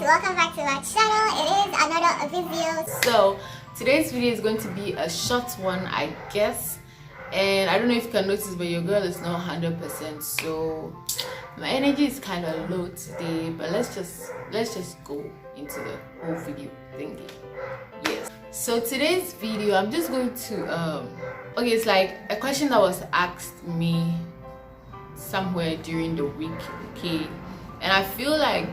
welcome back to my channel. It is another video. So today's video is going to be a short one, I guess, and I don't know if you can notice, but your girl is not 100%, so my energy is kind of low today. But let's just go into the whole video thingy. Yes, so today's video I'm just going to okay, it's like a question that was asked me somewhere during the week, okay, and I feel like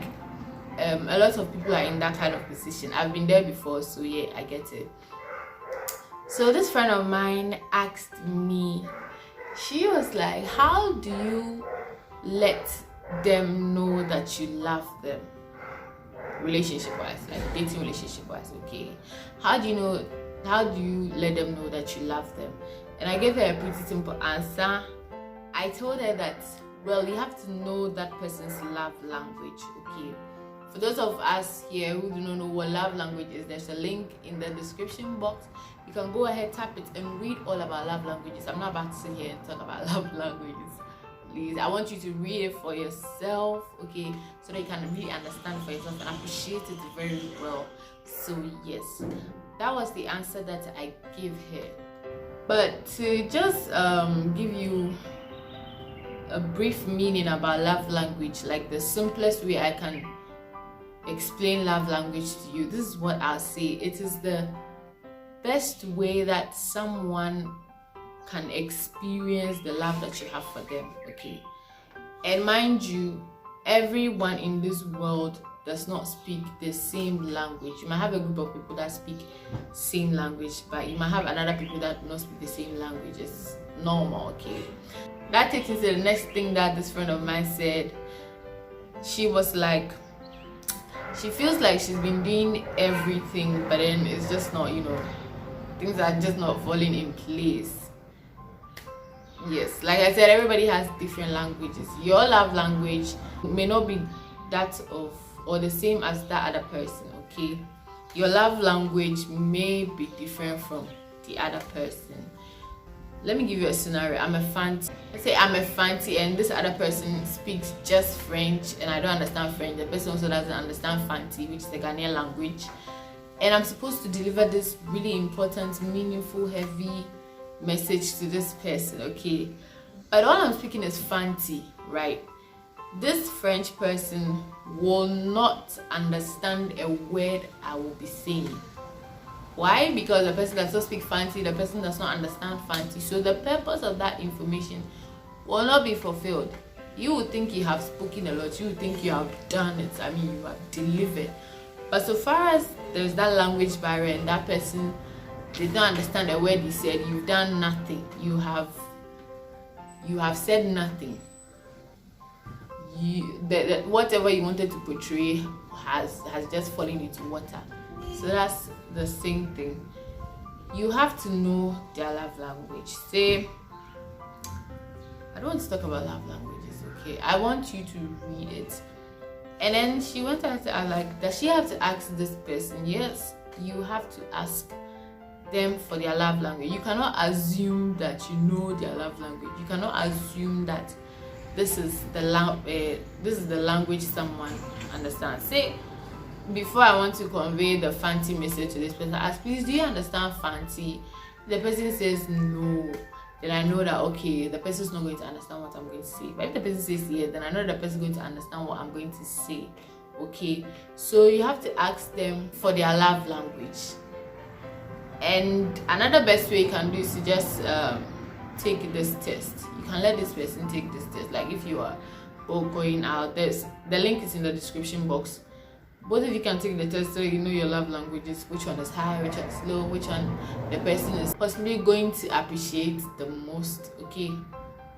a lot of people are in that kind of position. I've been there before, so yeah, I get it. So this friend of mine asked me, she was like, how do you let them know that you love them, relationship wise, like dating relationship wise, okay? How do you let them know that you love them? And I gave her a pretty simple answer. I told her that, well, you have to know that person's love language, okay? For those of us here who do not know what love language is, there's a link in the description box. You can go ahead, tap it, and read all about love languages. I'm not about to sit here and talk about love languages. Please, I want you to read it for yourself, okay? So that you can really understand for yourself and appreciate it very well. So yes, that was the answer that I gave her. But to just give you a brief meaning about love language, like the simplest way I can explain love language to you, this is what I'll say. It is the best way that someone can experience the love that you have for them, okay? And mind you, everyone in this world does not speak the same language. You might have a group of people that speak same language, but you might have another people that do not speak the same language. It's normal, okay? That takes me to the next thing that this friend of mine said. She was like, she feels like she's been doing everything, but then it's just not, things are just not falling in place. Yes, like I said, everybody has different languages. Your love language may not be that of or the same as that other person, okay? Your love language may be different from the other person. Let me give you a scenario. I'm a Fanti. Let's say I'm a Fanti and this other person speaks just French and I don't understand French. The person also doesn't understand Fanti, which is the Ghanaian language. And I'm supposed to deliver this really important, meaningful, heavy message to this person, okay? But all I'm speaking is Fanti, right? This French person will not understand a word I will be saying. Why? Because the person does not speak Fanti, the person does not understand Fanti. So the purpose of that information will not be fulfilled. You would think you have spoken a lot, you would think you have done it, you have delivered. But so far as there's that language barrier and that person did not understand a word you said, you've done nothing. You have said nothing. Whatever you wanted to portray has just fallen into water. So that's the same thing. You have to know their love language. Say, I don't want to talk about love languages, okay? I want you to read it. And then she went to ask, like, does she have to ask this person? Yes, you have to ask them for their love language. You cannot assume that you know their love language. You cannot assume that this is the language someone understands. Say, before I want to convey the Fanti message to this person, ask, please, do you understand Fanti? The person says no, then I know that, okay, the person is not going to understand what I'm going to say. But if the person says yes, then I know the person is going to understand what I'm going to say, okay? So you have to ask them for their love language. And another best way you can do is to just take this test. You can let this person take this test. Like if you are both going out, the link is in the description box. Both of you can take the test so you know your love languages, which one is high, which one is low, which one the person is possibly going to appreciate the most, okay?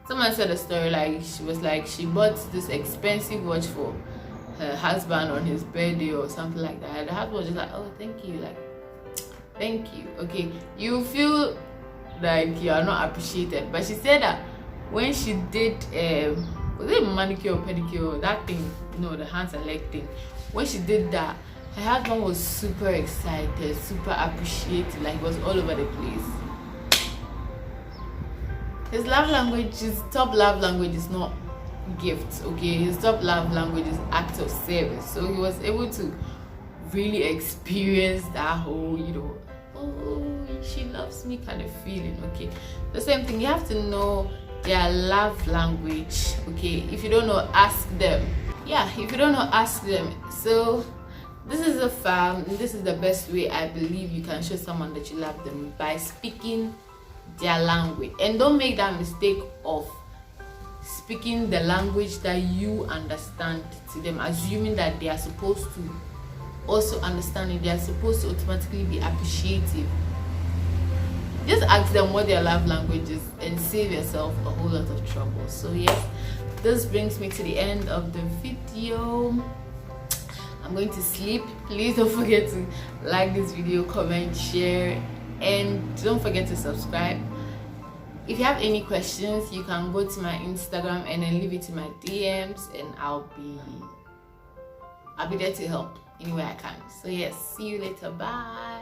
Someone said a story, like she was like, she bought this expensive watch for her husband on his birthday or something like that. The husband was just like, oh, thank you, like, thank you, okay? You feel like you are not appreciated. But she said that when she did, was it manicure or pedicure, that thing, the hands and leg thing, when she did that, her husband was super excited, super appreciative, like he was all over the place. His love language, his top love language is not gift. Okay, his top love language is act of service, so he was able to really experience that whole, oh, she loves me kind of feeling. Okay, the same thing, you have to know their love language. Okay, if you don't know, ask them. Yeah, if you don't know, ask them. So this is this is the best way I believe you can show someone that you love them, by speaking their language. And don't make that mistake of speaking the language that you understand to them, assuming that they are supposed to also understand it, they are supposed to automatically be appreciative. Just ask them what their love language is and save yourself a whole lot of trouble. So yes, this brings me to the end of the video. I'm going to sleep. Please don't forget to like this video, comment, share, and don't forget to subscribe. If you have any questions, you can go to my Instagram and then leave it in my DMs, and I'll be there to help any way I can. So yes, see you later. Bye.